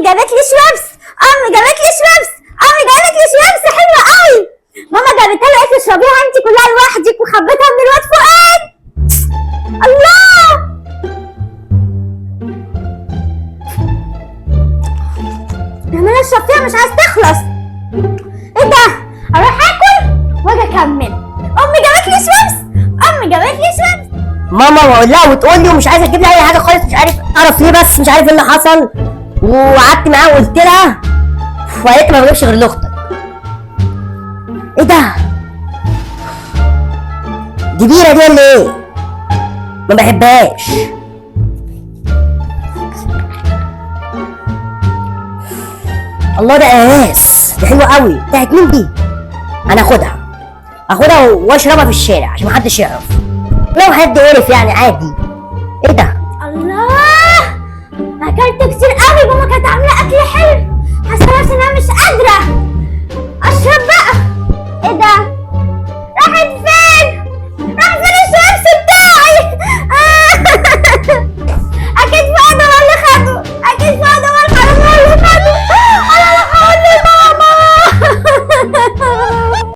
جابت لي شويبس، امي جابت لي شويبس، امي جابت لي شويبس حلوه قوي. ماما جابتها لي قالت لي اشربيها انت كلها لوحدك وخبيتها من الواد فؤاد. الله، عماله اشرب فيها مش عايز تخلص. ايه ده؟ اروح اكل واجي اكمل. امي جابت لي شويبس، امي جابت لي شويبس. ماما واقول لها وتقول لي ومش عايزه تجيب لي اي حاجه خالص، مش عارف اعرف ليه، بس مش عارف ايه اللي حصل. وقعدت معاها وقلت لها وقالت لي ما بجيبش غير لاختك. ايه ده؟ دي بيره دي ولا ايه؟ ما بحبهاش. الله ده قناص، دي حلوه قوي. بتاعت مين دي؟ انا اخدها واشربها في الشارع عشان محدش يعرف، لو حد عرف يعني عادي. ايه ده؟ الله، اكلت كتير قوي. ماما